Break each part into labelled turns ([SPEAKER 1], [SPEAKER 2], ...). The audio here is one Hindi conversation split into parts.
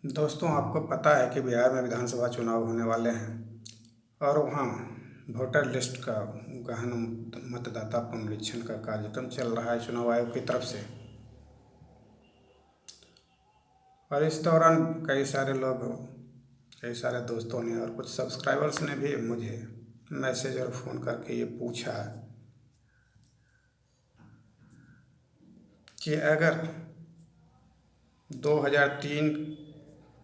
[SPEAKER 1] दोस्तों, आपको पता है कि बिहार में विधानसभा चुनाव होने वाले हैं और वहाँ वोटर लिस्ट का गहन मतदाता पुनरीक्षण का कार्यक्रम चल रहा है चुनाव आयोग की तरफ से। और इस दौरान कई सारे लोग, कई सारे दोस्तों ने और कुछ सब्सक्राइबर्स ने भी मुझे मैसेज और फ़ोन करके ये पूछा कि अगर 2003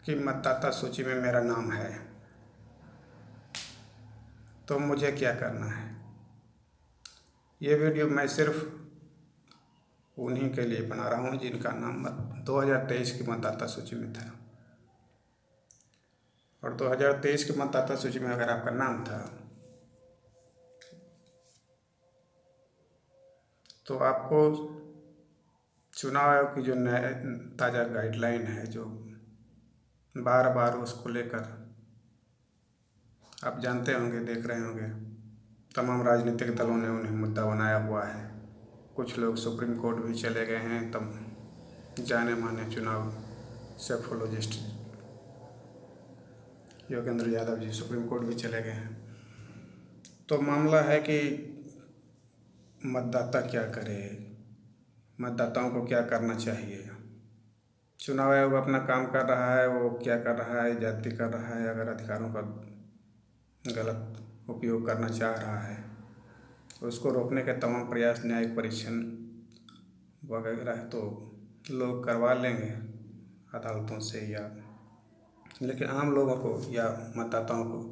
[SPEAKER 1] की मतदाता सूची में मेरा नाम है तो मुझे क्या करना है। ये वीडियो मैं सिर्फ उन्हीं के लिए बना रहा हूँ जिनका नाम 2023 की मतदाता सूची में था। और 2023 की मतदाता सूची में अगर आपका नाम था तो आपको चुनाव आयोग की जो नया ताज़ा गाइडलाइन है, जो बार बार उसको लेकर आप जानते होंगे, देख रहे होंगे, तमाम राजनीतिक दलों ने उन्हें मुद्दा बनाया हुआ है। कुछ लोग सुप्रीम कोर्ट भी चले गए हैं। तब जाने माने चुनाव psephologist Yogendra Yadav ji supreme court भी चले गए हैं। तो मामला है कि मतदाता क्या करे, मतदाताओं को क्या करना चाहिए। चुनाव आयोग अपना काम कर रहा है, वो क्या कर रहा है, ज्यादती कर रहा है। अगर अधिकारों का गलत उपयोग करना चाह रहा है तो उसको रोकने के तमाम प्रयास, न्यायिक परीक्षण वगैरह तो लोग करवा लेंगे अदालतों से, या लेकिन आम लोगों को या मतदाताओं को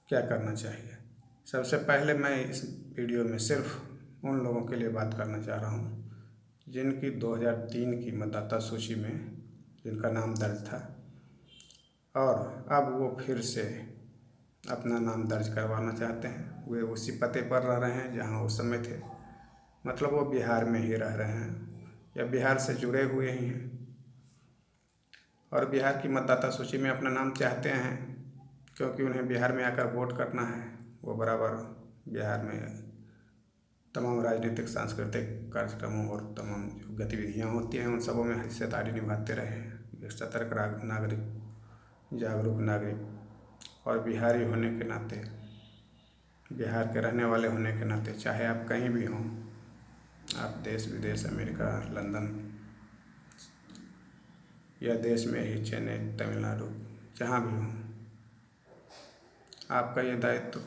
[SPEAKER 1] क्या करना चाहिए। सबसे पहले मैं इस वीडियो में सिर्फ उन लोगों के लिए बात करना चाह रहा हूँ जिनकी 2003 की मतदाता सूची में जिनका नाम दर्ज था और अब वो फिर से अपना नाम दर्ज करवाना चाहते हैं। वे उसी पते पर रह रहे हैं जहाँ उस समय थे, मतलब वो बिहार में ही रह रहे हैं या बिहार से जुड़े हुए ही हैं और बिहार की मतदाता सूची में अपना नाम चाहते हैं क्योंकि उन्हें बिहार में आकर वोट करना है। वो बराबर बिहार में तमाम राजनीतिक, सांस्कृतिक कार्यक्रमों और तमाम जो गतिविधियाँ होती हैं उन सबों में हिस्सेदारी निभाते रहे हैं। एक सतर्क नागरिक, जागरूक नागरिक और बिहारी होने के नाते, बिहार के रहने वाले होने के नाते, चाहे आप कहीं भी हों, आप देश विदेश, अमेरिका, लंदन या देश में ही, चेन्नई, तमिलनाडु, जहाँ भी हों, आपका ये दायित्व,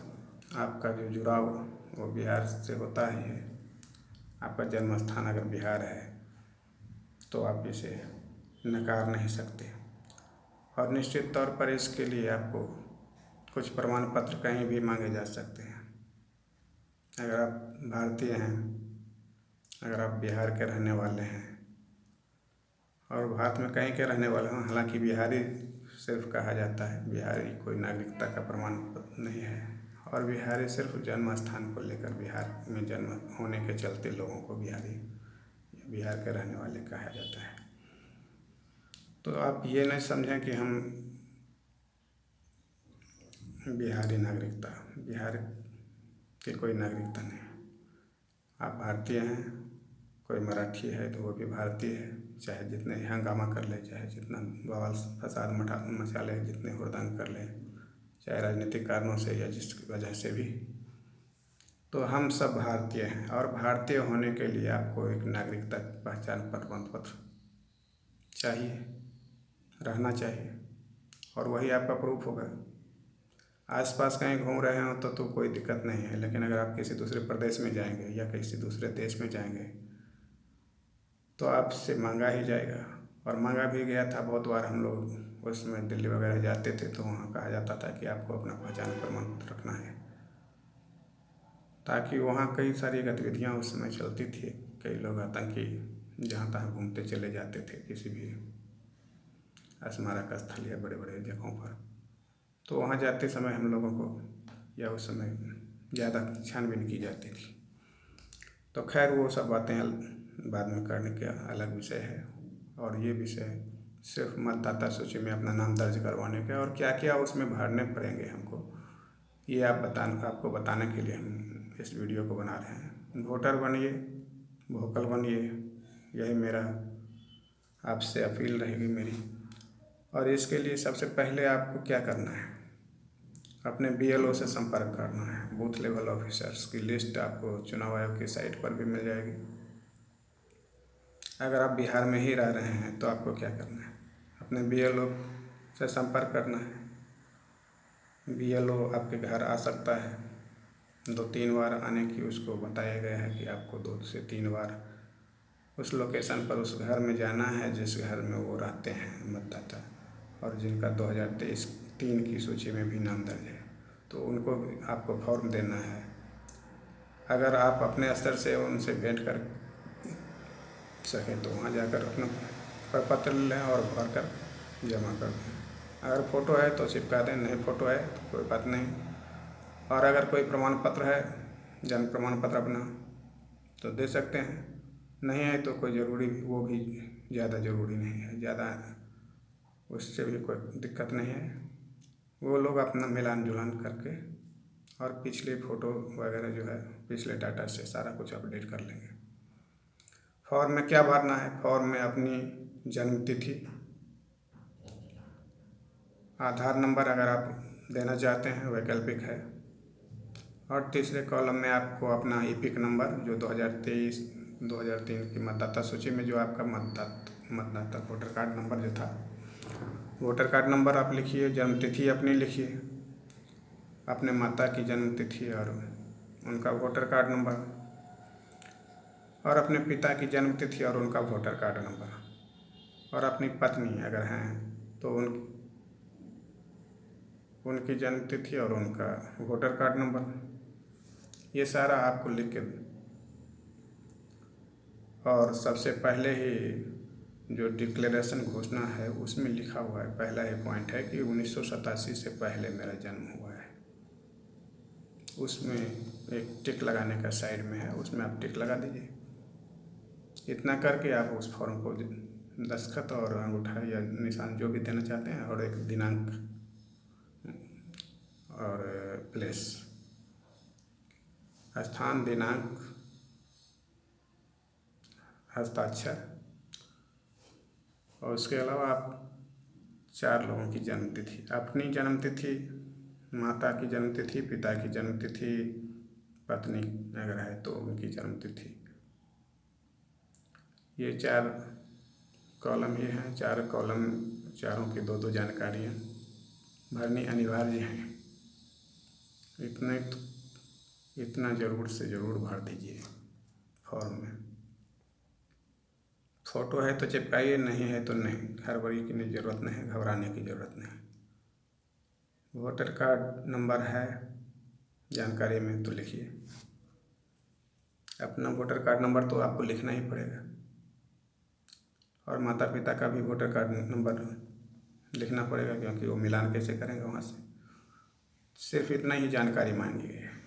[SPEAKER 1] आपका जो जुड़ाव वो बिहार से होता ही है। आपका जन्म स्थान अगर बिहार है तो आप इसे नकार नहीं सकते। और निश्चित तौर पर इसके लिए आपको कुछ प्रमाण पत्र कहीं भी मांगे जा सकते हैं। अगर आप भारतीय हैं, अगर आप बिहार के रहने वाले हैं और भारत में कहीं के रहने वाले हों, हालांकि बिहारी सिर्फ कहा जाता है, बिहारी कोई नागरिकता का प्रमाण पत्र नहीं है। और बिहारी सिर्फ जन्म स्थान को लेकर, बिहार में जन्म होने के चलते लोगों को बिहारी, बिहार के रहने वाले कहा जाता है। तो आप ये नहीं समझें कि हम बिहारी नागरिकता, बिहार की कोई नागरिकता नहीं। आप भारतीय हैं, कोई मराठी है तो वो भी भारतीय है, चाहे जितने हंगामा कर ले, चाहे जितना बवाल फसाद मचा ले, जितने हुड़दंग कर ले, चाहे राजनीतिक कारणों से या जिस वजह से भी, तो हम सब भारतीय हैं। और भारतीय होने के लिए आपको एक नागरिकता पहचान प्रमाण पत्र चाहिए, रहना चाहिए, और वही आपका प्रूफ होगा। आसपास कहीं घूम रहे हो तो कोई दिक्कत नहीं है, लेकिन अगर आप किसी दूसरे प्रदेश में जाएंगे या किसी दूसरे देश में जाएंगे तो आपसे मांगा ही जाएगा। और मांगा भी गया था बहुत बार। हम लोग उस समय दिल्ली वगैरह जाते थे तो वहाँ कहा जाता था कि आपको अपना पहचान प्रमाण पत्र रखना है, ताकि वहाँ कई सारी गतिविधियाँ उस समय चलती थी। कई लोग आतंकी जहाँ तहाँ घूमते चले जाते थे किसी भी स्मारक स्थल या बड़े बड़े जगहों पर। तो वहाँ जाते समय हम लोगों को, या उस समय ज़्यादा छानबीन की जाती थी। तो खैर वो सब बातें बाद में करने का अलग विषय है। और ये विषय सिर्फ मतदाता सूची में अपना नाम दर्ज करवाने का, और क्या क्या उसमें भरने पड़ेंगे हमको, ये आपको बताने के लिए हम इस वीडियो को बना रहे हैं। वोटर बनिए, वोकल बनिए, यही मेरा आपसे अपील रहेगी मेरी। और इसके लिए सबसे पहले आपको क्या करना है, अपने BLO से संपर्क करना है। बूथ लेवल ऑफिसर्स की लिस्ट आपको चुनाव आयोग की साइट पर भी मिल जाएगी। अगर आप बिहार में ही रह रहे हैं तो आपको क्या करना है, अपने BLO से संपर्क करना है। BLO आपके घर आ सकता है, 2-3 बार आने की उसको बताया गया है कि आपको 2 से 3 बार उस लोकेशन पर उस घर में जाना है जिस घर में वो रहते हैं मतदाता, और जिनका 2023 की सूची में भी नाम दर्ज है, तो उनको आपको फॉर्म देना है। अगर आप अपने स्तर से उनसे भेंट कर सकें तो वहाँ जाकर अपना प्रपत्र लें और भर कर जमा कर दें। अगर फ़ोटो है तो चिपका दें, नहीं फ़ोटो है तो कोई बात नहीं। और अगर कोई प्रमाण पत्र है, जन्म प्रमाण पत्र अपना, तो दे सकते हैं। नहीं है तो कोई ज़रूरी, वो भी ज़्यादा ज़रूरी नहीं है, ज़्यादा उससे भी कोई दिक्कत नहीं है। वो लोग अपना मिलान जुलान करके और पिछले फ़ोटो वगैरह जो है पिछले डाटा से सारा कुछ अपडेट कर लेंगे। फॉर्म में क्या भरना है, फॉर्म में अपनी जन्म तिथि, आधार नंबर अगर आप देना चाहते हैं वैकल्पिक है, और तीसरे कॉलम में आपको अपना EPIC नंबर जो 2023-2003 की मतदाता सूची में जो आपका मतदाता वोटर कार्ड नंबर जो था, वोटर कार्ड नंबर आप लिखिए, जन्म तिथि अपनी लिखिए, अपने माता की जन्म तिथि और उनका वोटर कार्ड नंबर, और अपने पिता की जन्म तिथि और उनका वोटर कार्ड नंबर, और अपनी पत्नी अगर हैं तो उनकी जन्म तिथि और उनका वोटर कार्ड नंबर, ये सारा आपको लिख के, और सबसे पहले ही जो डिक्लेरेशन घोषणा है उसमें लिखा हुआ है, पहला ही पॉइंट है कि 1987 से पहले मेरा जन्म हुआ है, उसमें एक टिक लगाने का साइड में है, उसमें आप टिक लगा दीजिए। इतना करके आप उस फॉर्म को दस्तखत और अंगूठा या निशान जो भी देना चाहते हैं, और एक दिनांक और प्लेस, स्थान, दिनांक, हस्ताक्षर, और उसके अलावा आप 4 लोगों की जन्म तिथि, अपनी जन्म तिथि, माता की जन्म तिथि, पिता की जन्म तिथि, पत्नी अगर है तो उनकी जन्म तिथि, ये 4 कॉलम ही हैं। 4 कॉलम, चारों की 2-2 जानकारियाँ भरनी अनिवार्य हैं। इतना ज़रूर से ज़रूर भर दीजिए फॉर्म में। फ़ोटो है तो चिपकाइए, नहीं है तो नहीं, हड़बड़ी की ज़रूरत नहीं, घबराने की ज़रूरत नहीं। वोटर कार्ड नंबर है जानकारी में तो लिखिए, अपना वोटर कार्ड नंबर तो आपको लिखना ही पड़ेगा, और माता पिता का भी वोटर कार्ड नंबर लिखना पड़ेगा, क्योंकि वो मिलान कैसे करेंगे वहाँ से। सिर्फ इतना ही जानकारी मांगी गई है।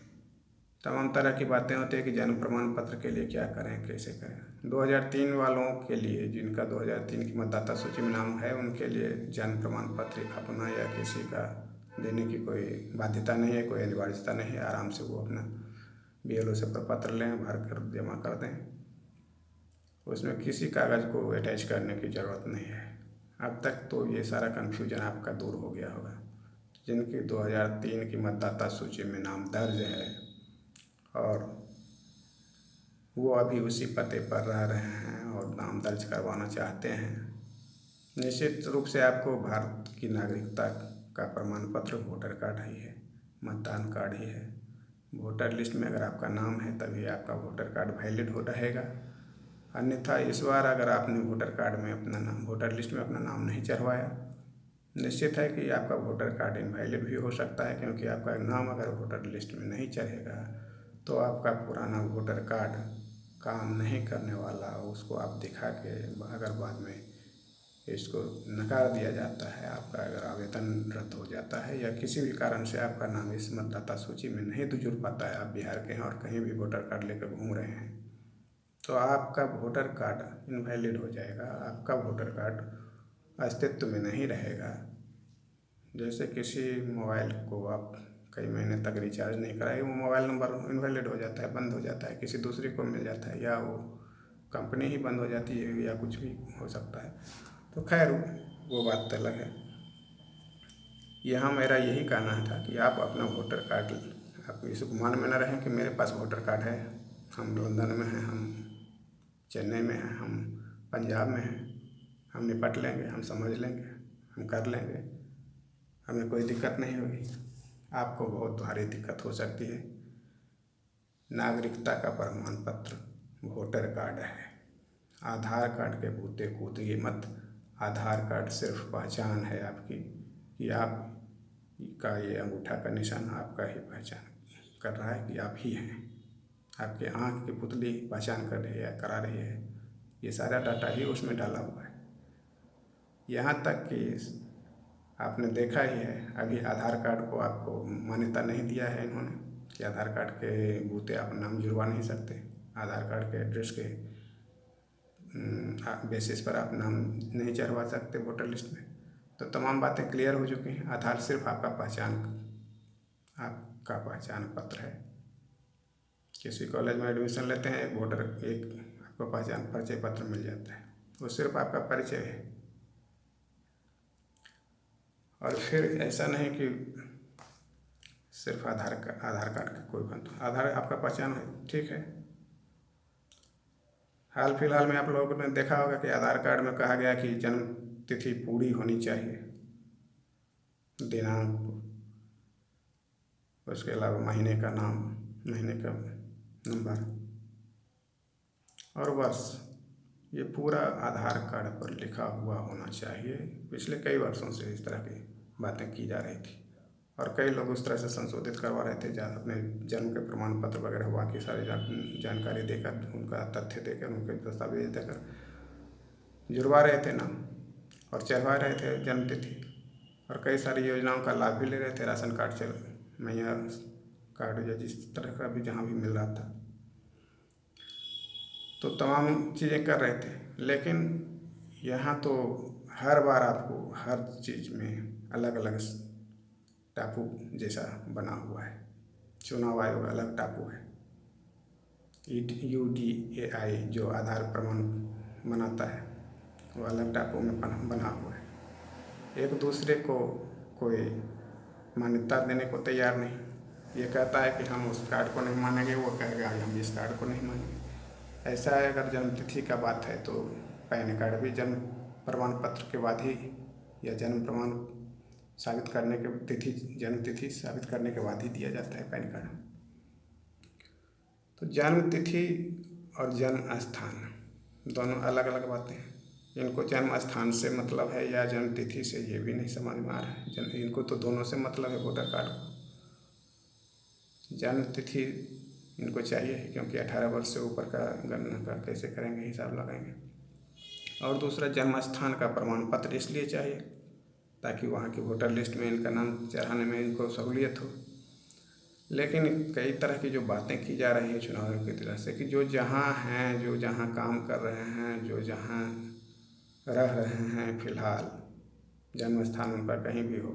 [SPEAKER 1] तमाम तरह की बातें होती है कि जन्म प्रमाण पत्र के लिए क्या करें, कैसे करें। 2003 वालों के लिए, जिनका 2003 की मतदाता सूची में नाम है, उनके लिए जन्म प्रमाण पत्र अपना या किसी का देने की कोई बाध्यता नहीं है, कोई अनिवार्यता नहीं है। आराम से वो अपना BLO से प्रपत्र लें, भर कर जमा कर दें, उसमें किसी कागज़ को अटैच करने की ज़रूरत नहीं है। अब तक तो ये सारा कन्फ्यूजन आपका दूर हो गया होगा। जिनकी 2003 की मतदाता सूची में नाम दर्ज है और वो अभी उसी पते पर रह रहे हैं और नाम दर्ज करवाना चाहते हैं, निश्चित रूप से आपको भारत की नागरिकता का प्रमाण पत्र वोटर कार्ड ही है, मतदान कार्ड ही है। वोटर लिस्ट में अगर आपका नाम है तभी आपका वोटर कार्ड वैलिड हो रहेगा। अन्यथा इस बार अगर आपने वोटर कार्ड में अपना नाम, वोटर लिस्ट में अपना नाम नहीं चढ़वाया, निश्चित है कि आपका वोटर कार्ड इनवैलिड भी हो सकता है, क्योंकि आपका नाम अगर वोटर लिस्ट में नहीं चढ़ेगा तो आपका पुराना वोटर कार्ड काम नहीं करने वाला, उसको आप दिखा के अगर बाद में इसको नकार दिया जाता है, आपका अगर आवेदन रद्द हो जाता है या किसी भी कारण से आपका नाम इस मतदाता सूची में नहीं तो जुड़ पाता है, आप बिहार के हैं और कहीं भी वोटर कार्ड लेकर घूम रहे हैं, तो आपका वोटर कार्ड इनवैलिड हो जाएगा, आपका वोटर कार्ड अस्तित्व में नहीं रहेगा। जैसे किसी मोबाइल को आप कई महीने तक रिचार्ज नहीं कराए, वो मोबाइल नंबर इनवैलिड हो जाता है, बंद हो जाता है, किसी दूसरे को मिल जाता है, या वो कंपनी ही बंद हो जाती है, या कुछ भी हो सकता है। तो खैर वो बात अलग है। यहाँ मेरा यही कहना था कि आप अपना वोटर कार्ड, आप इस गुमान में न रहें कि मेरे पास वोटर कार्ड है, हम लंदन में हैं, हम चेन्नई में हैं, हम पंजाब में हैं, हम निपट लेंगे, हम समझ लेंगे, हम कर लेंगे, हमें कोई दिक्कत नहीं होगी। आपको बहुत भारी दिक्कत हो सकती है। नागरिकता का प्रमाण पत्र वोटर कार्ड है। आधार कार्ड के भूते कूदिए मत। आधार कार्ड सिर्फ पहचान है आपकी, कि आप का ये अंगूठा का निशान आपका ही पहचान कर रहा है कि आप ही हैं। आपके आँख की पुतली पहचान कर रही है, करा रही है। ये सारा डाटा ही उसमें डाला हुआ है। यहाँ तक कि आपने देखा ही है, अभी आधार कार्ड को आपको मान्यता नहीं दिया है इन्होंने कि आधार कार्ड के बूते आप नाम जुड़वा नहीं सकते। आधार कार्ड के एड्रेस के बेसिस पर आप नाम नहीं चढ़वा सकते वोटर लिस्ट में। तो तमाम बातें क्लियर हो चुकी हैं। आधार सिर्फ आपका पहचान पत्र है। किसी कॉलेज में एडमिशन लेते हैं, एक आपको पहचान परिचय पत्र मिल जाता है, वो सिर्फ आपका परिचय है। और फिर ऐसा नहीं कि सिर्फ आधार कार्ड का कोई बंद, आधार आपका पहचान है, ठीक है। हाल फिलहाल में आप लोगों ने देखा होगा कि आधार कार्ड में कहा गया कि जन्म तिथि पूरी होनी चाहिए, दिनांक, उसके अलावा महीने का नाम, महीने का नंबर, और बस ये पूरा आधार कार्ड पर लिखा हुआ होना चाहिए। पिछले कई वर्षों से इस तरह की बातें की जा रही थी और कई लोग उस तरह से संशोधित करवा रहे थे, अपने जन्म के प्रमाण पत्र वगैरह बाकी सारी जानकारी देकर, उनका तथ्य देकर, उनके दस्तावेज देकर जुड़वा रहे थे नाम और चढ़वा रहे थे जन्म तिथि, और कई सारी योजनाओं का लाभ भी ले रहे थे। राशन कार्ड मैया कार्ड या जिस तरह का भी जहाँ भी मिल रहा था, तो तमाम चीज़ें कर रहे थे। लेकिन यहाँ तो हर बार आपको हर चीज़ में अलग अलग टापू जैसा बना हुआ है। चुनाव आयोग अलग टापू है, UDAI जो आधार प्रमाण बनाता है वो अलग टापू में बना हुआ है। एक दूसरे को कोई मान्यता देने को तैयार नहीं। ये कहता है कि हम उस कार्ड को नहीं मानेंगे, वो कहेगा हम इस कार्ड को नहीं मानेंगे। ऐसा है, अगर जन्म तिथि का बात है तो पैन कार्ड भी जन्म प्रमाण पत्र के बाद ही, या जन्म प्रमाण साबित करने के जन्म तिथि साबित करने के बाद ही दिया जाता है पैन कार्ड। तो जन्म तिथि और जन्म स्थान दोनों अलग अलग बातें हैं। इनको जन्म स्थान से मतलब है या जन्म तिथि से, ये भी नहीं समझ में आ रहा है। इनको तो दोनों से मतलब है। वोटर कार्ड को जन्म तिथि इनको चाहिए, क्योंकि 18 वर्ष से ऊपर का गणना का कैसे करेंगे, हिसाब लगाएंगे। और दूसरा, जन्म स्थान का प्रमाण पत्र इसलिए चाहिए ताकि वहाँ की वोटर लिस्ट में इनका नाम चढ़ाने में इनको सहूलियत हो। लेकिन कई तरह की जो बातें की जा रही है चुनाव की तरह से, कि जो जहाँ हैं, जो जहाँ काम कर रहे हैं, जो जहाँ रह रहे हैं फिलहाल, जन्म स्थान उनका कहीं भी हो,